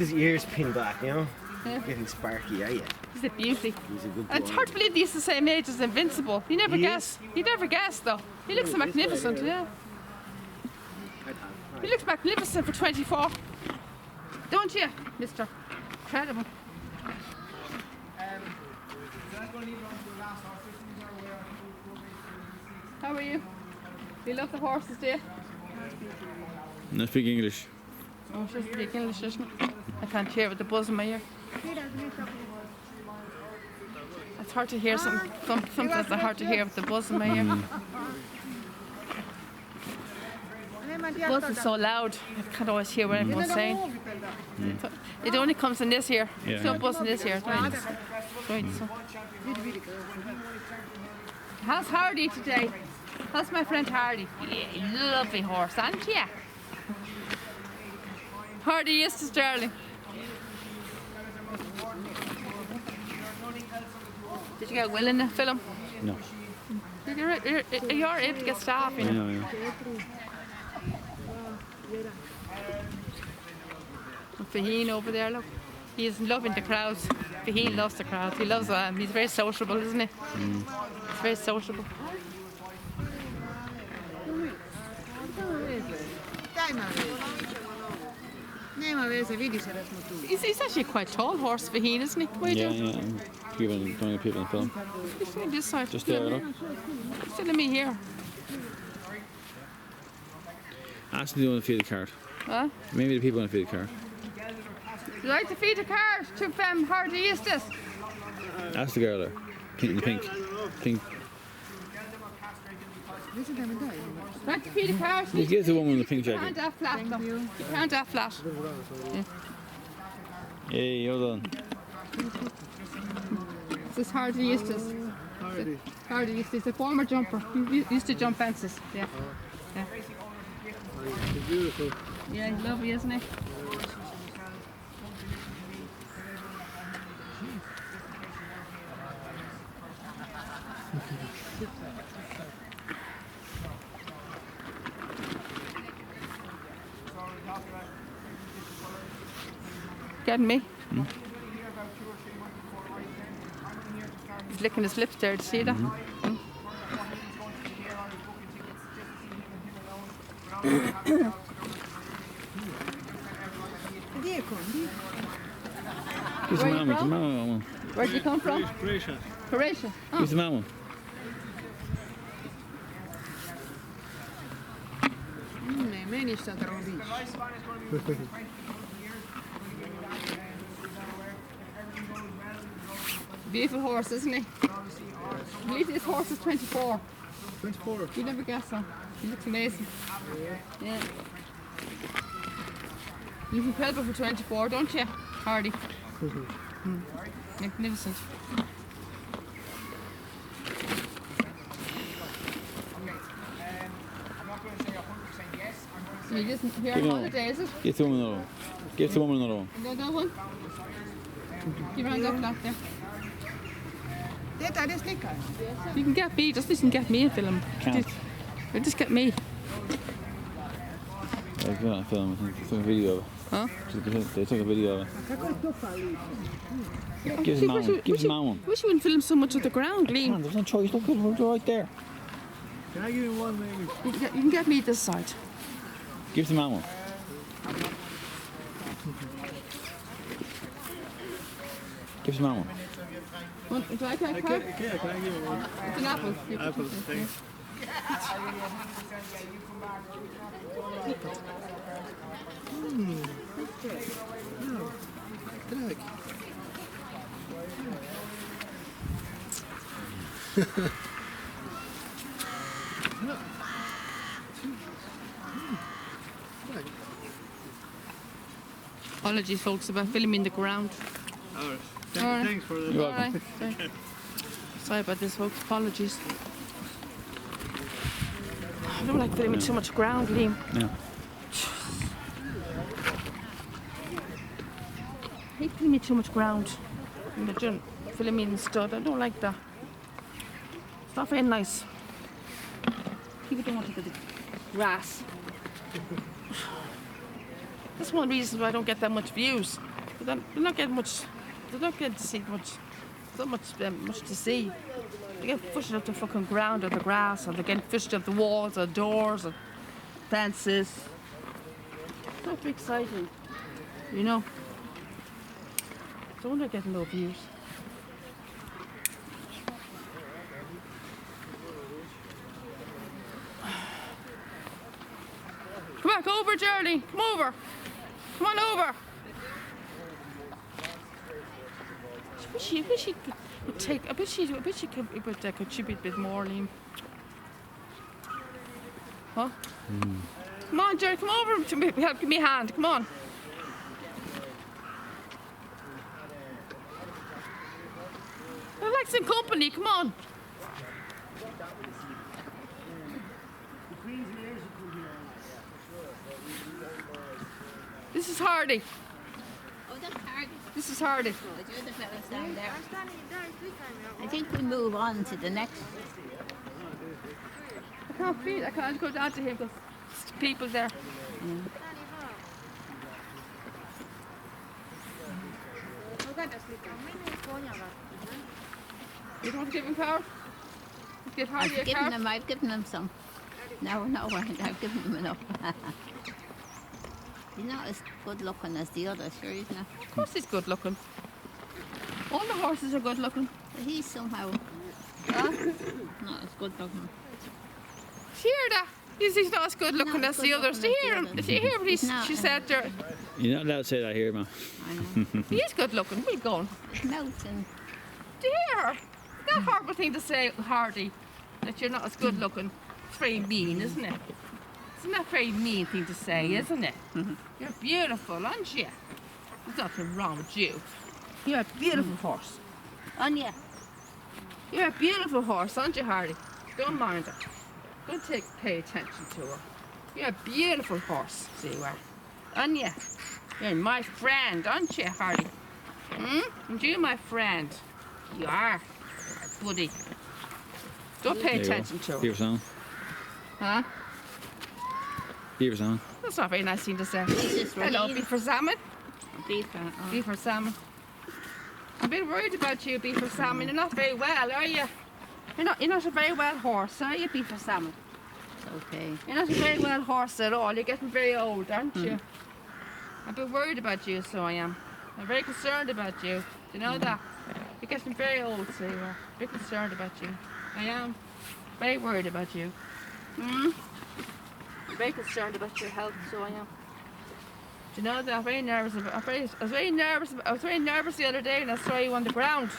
His ears pinned back, you know? Yeah. Getting sparky, are you? He's a beauty. He's a good boy. And it's hard to believe he's the same age as Invincible. You never He guess. You never guess, though. He looks He is magnificent, quite yeah. He looks magnificent for 24. Don't you, mister? Incredible. How are you? You love the horses, do you? No speak English. Oh, she doesn't speak English, doesn't she? I can't hear with the buzz in my ear. It's hard to hear sometimes it's hard to hear with the buzz in my ear. The buzz is so loud, I can't always hear what everyone's saying. It only comes in this ear. Yeah. There's no buzz in this ear. Right. So. How's Hardy today? How's my friend Hardy? Yeah, lovely horse, aren't you? Hardy Eustace, darling. Did you get Will in the film? No. You're able to get staff, you know. Yeah. And Faheen over there, look. He's loving the crowds. Faheen loves the crowds. He loves he's very sociable, isn't he? He's very sociable. He's actually quite a tall horse, Faheen, isn't he? What are you doing? People, don't get people in film. He's doing this side. Just there, look. Still me here. Ask them to want to feed the cart. Huh? Maybe the people want to feed the cart. Would you like to feed a cart to Hardy Eustace? Ask the girl there. Pink. Like to feed a cart? Just give it to the woman in the pink You can't jacket. have flat, though. You can't have flat. Hey, hold on. This is Hardy Eustace. Hardy Eustace. He's a former jumper. He used to jump fences. Yeah. Beautiful. Yeah, he's lovely, isn't he? Getting me? He's licking his lips there, do you see that? Give Where the you mama, from? one. Where did you come from? Croatia. Croatia. Oh. Give the mama. Beautiful horse, isn't he? I believe this horse is 24. 24. You never guess so. He looks amazing. Yeah. You've incredible for 24, don't you, Hardy? Magnificent. You just here on Give holiday, is it? Give the woman another one. Give the woman another one. Another one? Give her up that there. You can get me, just listen, get me in film. Can't. Just get me. They put it on film, I think. They took a video of it. Huh? They took a video of it. Give the man one. Give the man one. Wish you wouldn't film so much of the ground, Come on, Liam. there's no choice. Look, we're right there. Can I give you one, maybe? You can get me this side. Give the man one. Give the man one. Do I get a card? Yeah, can I give you one? It's an apple. Apple, thanks. Apologies, folks, about filming the ground. All right. Alright. Thanks for the... You're All welcome. right. Sorry about this, folks. Apologies. I don't like filming too much ground, Liam. Yeah. I hate filming too much ground. And they're doing filming stud. I don't like that. It's not very nice. People don't want to get the grass. That's one reason why I don't get that much views. They're not getting much. They don't get to see much. Not much to see. They get pushed up the fucking ground or the grass, or they get pushed up the walls or doors or fences. It's not very exciting, you know. So they're getting no views. Come on, go over, Jerry. Come over. Come on over. I wish she could take. I bet she could contribute a bit more, Liam. Huh? Come on, Jerry. Come over to me. Help, give me a hand. Come on. I like some company. Come on. This is Hardy. Oh, that's hard. This is Hardy. Oh, you're the fellas down there. I think we move on to the next. I can't go down to him because people there. You don't want to give him power? Give Hardy a car? I've given them some. No, I've given them enough. He's not as good looking as the others, sure he's not. Of course he's good looking. All the horses are good looking. But he's somehow Huh? not as good looking. Hear that? He's not as good looking Not as as the good others. Do looking you as hear the him? others. Do you hear what He's not, she said there? You're not allowed to say that here, man. I know. He is good looking. We're going. His mouth and Do you hear her? That's a horrible thing to say, Hardy, that you're not as good looking. It's very mean, isn't it? Isn't that a very mean thing to say, isn't it? You're beautiful, aren't you? There's nothing wrong with you. You're a beautiful horse. Aren't you? You're a beautiful horse, aren't you, Hardy? Don't mind her. Don't pay attention to her. You're a beautiful horse, see you are. Aren't you? You're my friend, aren't you, Hardy? And you my friend. You are, buddy. Don't pay There you go. attention to her. Beaver song. Huh? Beaver song. That's not a very nice thing to say. Jesus, Hello, Raheem. beef or salmon? beef. Beef or salmon? I'm a bit worried about you, beef or salmon. You're not very well, are you? You're not a very well horse, are you, beef or salmon? Okay. You're not a very well horse at all. You're getting very old, aren't you? I'm a bit worried about you, so I am. I'm very concerned about you. Do you know that? You're getting very old, so you are. Very concerned about you. I am. Very worried about you. I'm very concerned about your health, so I am. Do you know that I'm very nervous about I was very nervous the other day and I saw you on the ground.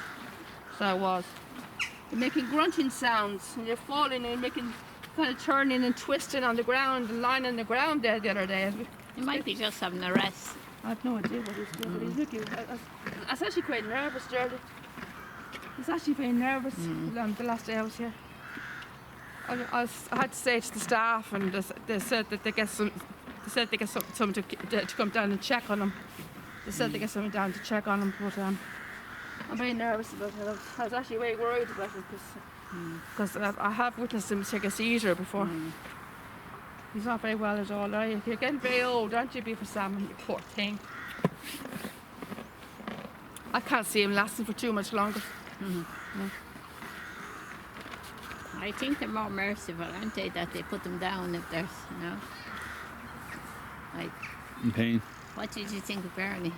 So I was. You're making grunting sounds and you're falling and you're making kind of turning and twisting on the ground and lying on the ground there the other day. He might be just having a rest. I have no idea what he's doing, but he's looking. I was actually quite nervous, Gerald. I was actually very nervous the last day I was here. I had to say to the staff, and they said that they get some. They said they get someone to come down and check on him. They said they get someone down to check on him, but I'm very nervous about it. I was actually very worried about it because I have witnessed him take a seizure before. He's not very well at all, are you? You're getting very old, aren't you, Beaver Salmon? You poor thing. I can't see him lasting for too much longer. I think they're more merciful, aren't they, that they put them down if there's, you know. Like, In pain. what did you think of Bernie?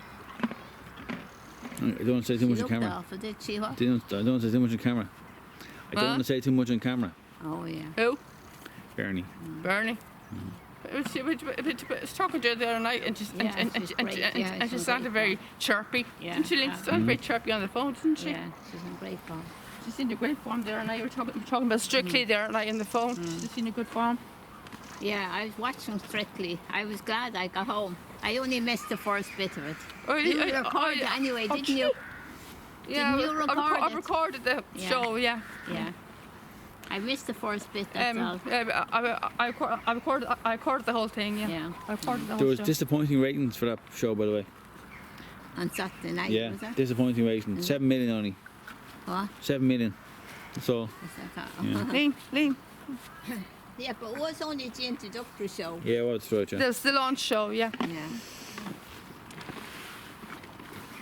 I don't want to say too She much on looked camera. awful, did she? What? I don't want to say too much on camera. I don't Huh? want to say too much on camera. Oh, yeah. Who? Bernie. Bernie. I was talking to her the other night and she, Yeah, she's great. Yeah, and she she's sounded great very chirpy. Yeah, Didn't she? yeah. Sounded very chirpy on the phone, didn't she? Yeah, she's in great form. She's in a great form there and I were talking about Strictly there and I in the phone. She's in a good form. Yeah, I was watching Strictly. I was glad I got home. I only missed the first bit of it. Oh, You recorded it anyway, didn't you? Yeah, Didn't you record I it? recorded the Yeah. show, yeah. Yeah. I missed the first bit, that's all. I recorded the whole thing, yeah. Yeah. I recorded the There whole was show. disappointing ratings for that show, by the way. On Saturday night, Yeah, was it? disappointing ratings. 7 million only. What? 7 million. So, Is that Yeah. Liam, Yeah, but it was only the introductory show. yeah, well, it's right, yeah. there's the launch show, yeah. Yeah.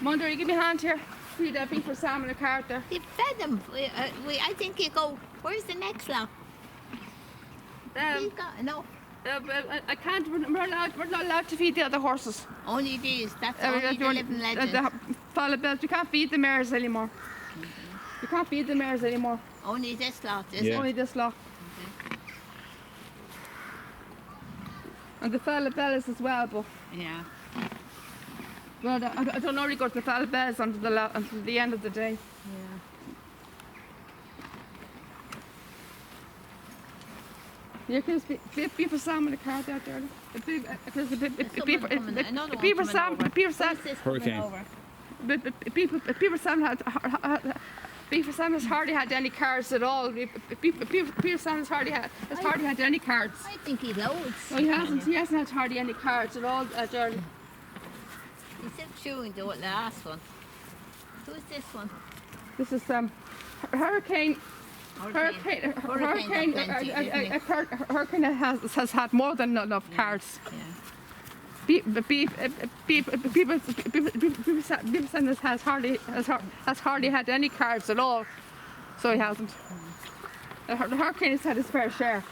Mother, you give me a hand here. See that beef or salmon in the cart there. You fed them. I think you go. Where's the next lot? We've got enough. I can't. We're not allowed to feed the other horses. Only these. That's only the living legends. The fella belt. You can't feed the mares anymore. You can't feed the mares anymore. Only this lot, is Yeah. it? Only this lot. And the fella bellas as well, but Yeah. well, I don't normally go to the fella bellas until the end of the day. Yeah. Yeah, because beef or salmon in the car there, Darling. Beef Someone coming- another one or coming salmon. over. Beef or Who's salmon. this coming Hurricane. over? Beef or salmon beef or salmon has hardly had any cards at all. Beef or salmon has hardly had any cards. I think he loads. No, he hasn't. He hasn't had hardly any cards at all, Darling. He's still chewing the last one. Who's this one? This is Hurricane. Hurricane Hurricane has had more than enough cards. Yeah. Beef Sanders has hardly had any cards at all, so he hasn't. The Hurricane has had his fair share.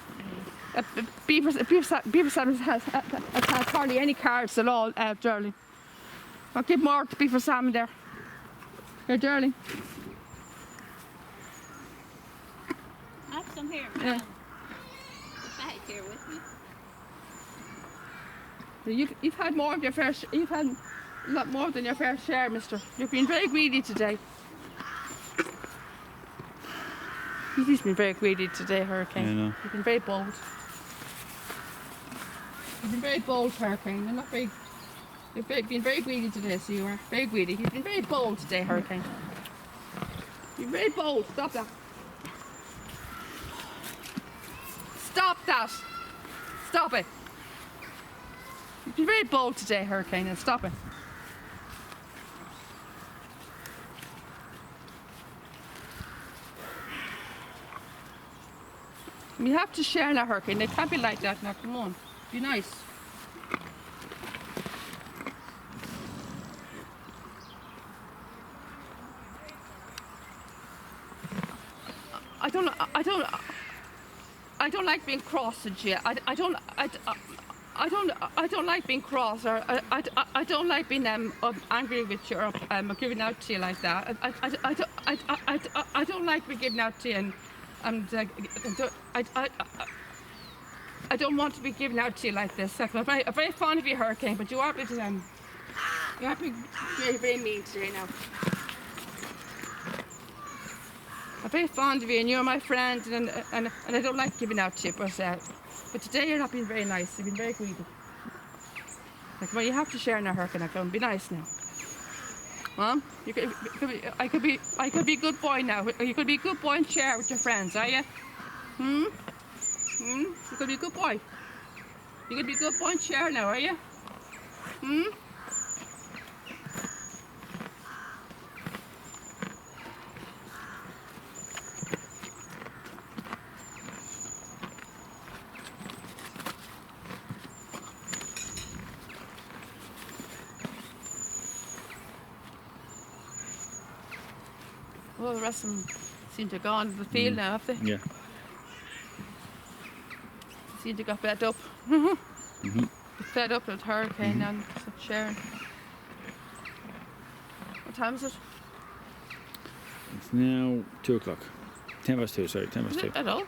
Beef Sanders has hardly any cards at all, Darling. I'll give more to Beef Salmon there. Here, Darling. I have some here. Yeah. Back here with me. You've had more of your fair. You've had a lot more than your fair share, Mister. You've been very greedy today. He's been very greedy today, Hurricane. I know. You've been very bold. You've been very bold, Hurricane. You're not very. You've been very greedy today, so you are very greedy. You've been very bold today, Hurricane. You're very bold. Stop that. Stop that. Stop it. You've been very bold today, Hurricane, and stop it. We have to share now, Hurricane. It can't be like that now. Come on. Be nice. I don't like being cross with you. I don't like being cross, or I don't like being angry with you, or giving out to you like that. I don't like being given out to you, and I don't want to be given out to you like this. I'm very fond of you, Hurricane, but you are being very, very mean today now. I'm very fond of you, and you're my friend, and I don't like giving out to you, but today you're not being very nice. You've been very greedy. Like, well, you have to share now, Hurricane. Be nice now. Mom, I could be a good boy now. You could be a good boy and share with your friends, are you? You could be a good boy. You could be a good boy and share now, are you? Well, the rest of them seem to have gone to the field now, have they? Yeah. Seem to got fed up. Fed up with Hurricane and Sharon. What time is it? It's now 2 o'clock. 10 past 2, sorry, 10 past Is 2. it at all?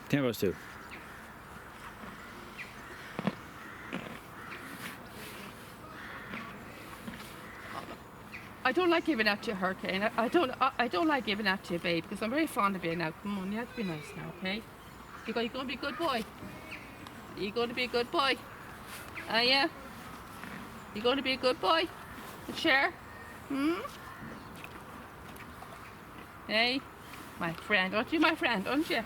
10 past 2. I don't like giving out to you, Hurricane. I don't like giving out to you, babe, because I'm very fond of you now. Come on, you have to be nice now, okay? You're going to be a good boy. You're going to be a good boy. Are you? You're going to be a good boy? And share? Hey, my friend. Aren't you my friend, aren't you?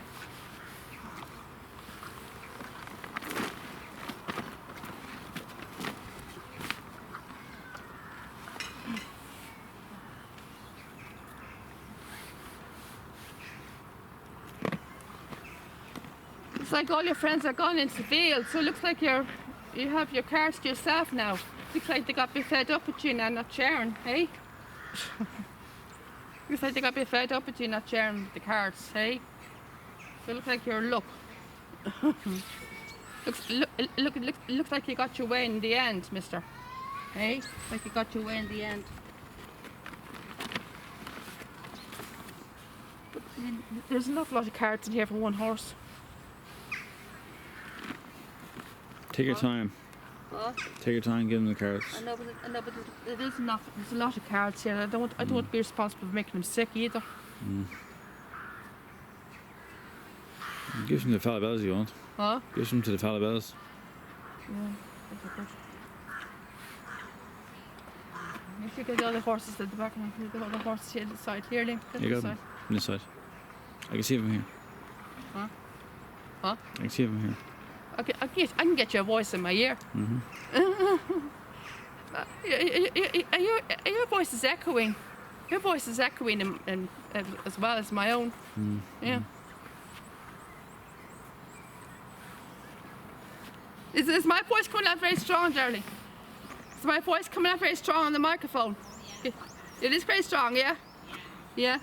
Looks like all your friends are gone into the field, so it looks like you have your cards to yourself now. Looks like they got a bit fed up with you now not sharing, hey? Looks like they got a bit fed up with you not sharing the cards, hey? So it looks like you're luck. Looks like you got your way in the end, mister. Hey? Like you got your way in the end. There's an awful lot of cards in here for one horse. Take your time. What? Take your time, give them the cards. I know, but it is enough. There's a lot of cards here. I don't want to be responsible for making them sick either. Give some to the Falabellas if you want. Huh? Give some to the Falabellas. Yeah, that's good. You should get the other horses at the back and the other horses here to the side. Here, Liam. Get You to got the them side. on this side. I can see them here. Huh? Huh? I can see them here. Okay, I can get your voice in my ear. Your voice is echoing. Your voice is echoing in, as well as my own. Yeah. Is my voice coming out very strong, darling? Is my voice coming out very strong on the microphone? It is very strong, yeah? Yeah?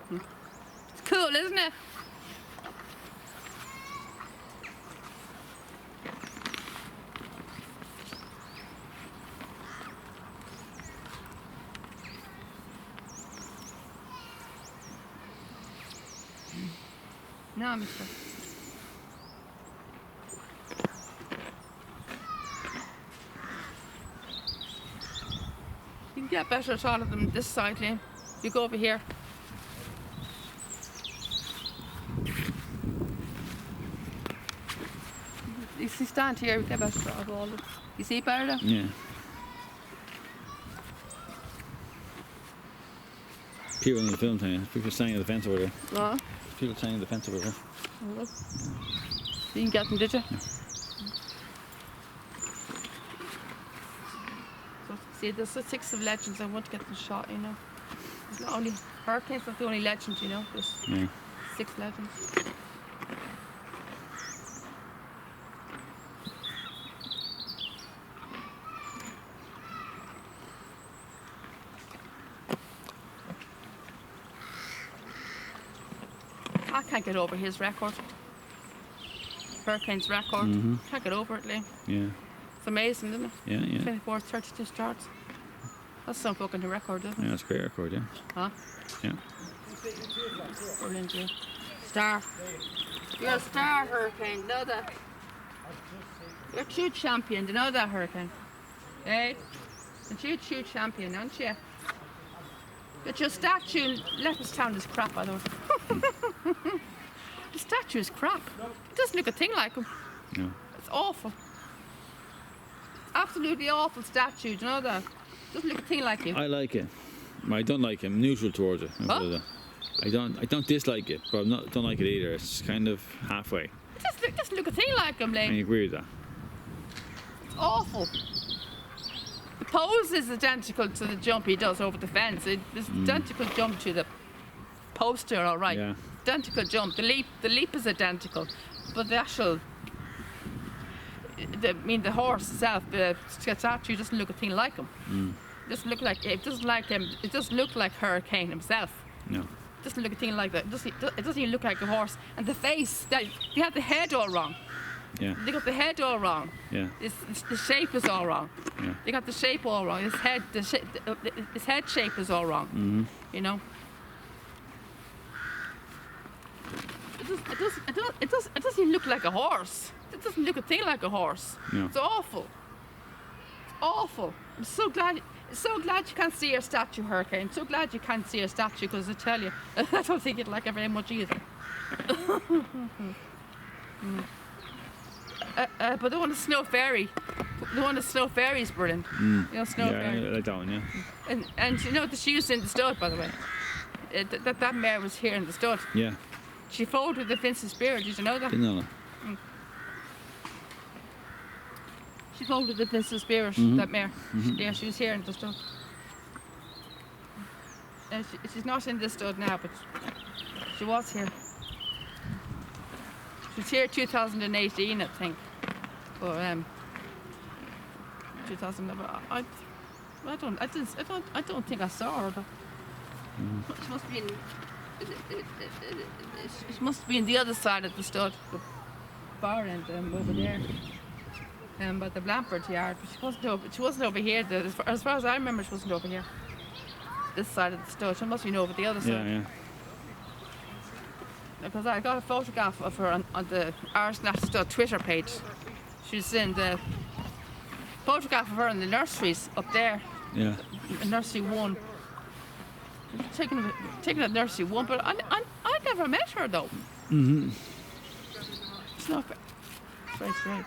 It's cool, isn't it? No, mister. You can get better shot of them this side, Liam. You go over here. You see, stand here, you get better shot of all of them. You see better now? Yeah. People in the film thing. People standing at the fence over there. No. People standing at the fence over there. You can get them, did you? Yeah. So, see, there's the 6 of legends. I want to get them shot, you know. It's not only hurricanes, not the only legend, you know. There's Yeah. 6 legends. I can't get over his record. Hurricane's record. Can't get over it, Liam. Yeah. It's amazing, isn't it? Yeah, yeah. 24, 32 starts. That's some fucking record, isn't Yeah, it? that's a great record, yeah. Huh? Yeah. Brilliant, yeah. Star. You're a star, Hurricane. You know that? You're a true champion. Do you know that, Hurricane? Hey? You're a true champion, aren't you? But your statue in Leopardstown is crap, by the way. The statue is crap. It doesn't look a thing like him. No. It's awful. Absolutely awful statue, do you know that? Doesn't look a thing like you. I like it. I don't like it. I'm neutral towards it. Huh? I don't dislike it, but don't like it either. It's kind of halfway. It doesn't look a thing like him, I Liam. agree with that. It's awful. The pose is identical to the jump he does over the fence. It's identical jump to the poster, all right. Yeah. Identical jump. The leap is identical, but the actual, the horse itself, the statue doesn't look a thing like him. It doesn't look like it. Doesn't like him. It doesn't look like Hurricane himself. No. It doesn't look a thing like that. It doesn't even look like a horse. And the face, they have the head all wrong. Yeah. They got the head all wrong. Yeah. The shape is all wrong. Yeah. They got the shape all wrong. His head shape is all wrong. You know. It doesn't even look like a horse. It doesn't look a thing like a horse. No. It's awful. It's awful. I'm so glad. So glad you can't see your statue, Hurricane. So glad you can't see your statue, because I tell you, I don't think you'd like it very much either. But the one with Snow Fairy, is brilliant. You know, Snow Yeah, I Fairy. like that one, yeah. And you know that she was in the stud, by the way. That mare was here in the stud. Yeah. She foaled with the Vincent Spear. Did you know that? Didn't know that. She foaled with the Vincent Spear, that mare. Yeah, she was here in the stud. She's not in the stud now, but she was here. She was here 2018, I think. Or 2011. I don't think I saw her. But she must be in. She must be in the other side of the stud, the bar end over there. By the Blamford yard, but she wasn't over here. As far as I remember, she wasn't over here. This side of the stud. She must be over the other side. Yeah. Because I got a photograph of her on the Irish National Stud Twitter page. She's in the photograph of her in the nurseries up there, Yeah. in Nursery 1. Taken at Nursery 1, but I never met her though. Mm-hmm. It's not very straight.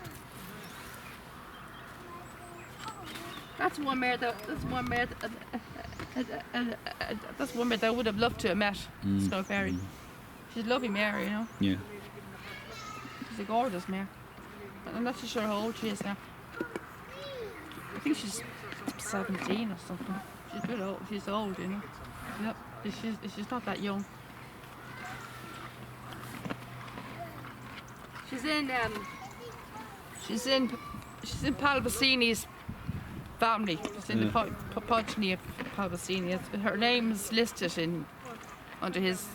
That's one mare that. That's one mare. That's one mare that I would have loved to have met. Snow Fairy. She's a lovely mare, you know. Yeah. She's a gorgeous mare. I'm not too sure how old she is now. I think she's 17 or something. She's good old. She's old, you know. Yep. She's not that young. She's in Palvicini's family. She's in the progeny of Palvicini. Her name is listed under his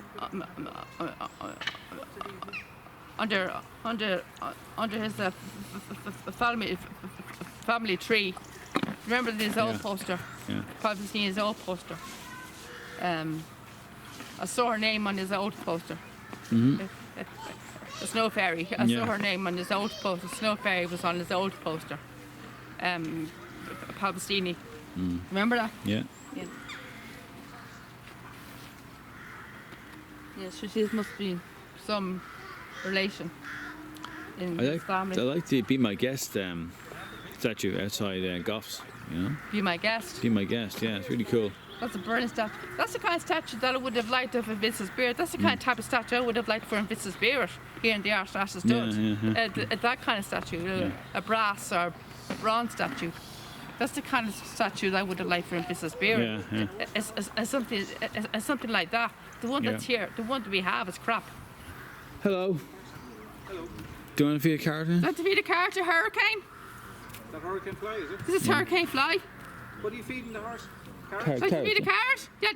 family tree. Remember this old poster? Yeah. Palvicini's old poster. I saw her name on his old poster. Mm-hmm. The Snow Fairy. I saw her name on his old poster. Snow Fairy was on his old poster. Palvicini. Remember that? Yeah. Yeah. Yeah, so she must be some relation in his I family. like the Be My Guest statue outside Goffs, you know? Be my guest. Be My Guest, yeah, it's really cool. That's a brilliant statue. That's the kind of statue that I would have liked of Vincent Spirit. That's the kind of type of statue I would have liked for Vincent Spirit here in the Irish National Stud. That kind of statue, a brass or a bronze statue. That's the kind of statue that I would have liked for Vincent Spirit. Yeah. As something like that. The one that's here, the one that we have is crap. Hello. Hello. Do you want to feed a carrot in? That to feed a carrot to hurricane? Is that hurricane fly, is it? This is hurricane fly. What are you feeding the horse? Carrot. So to feed a carrot? Yeah,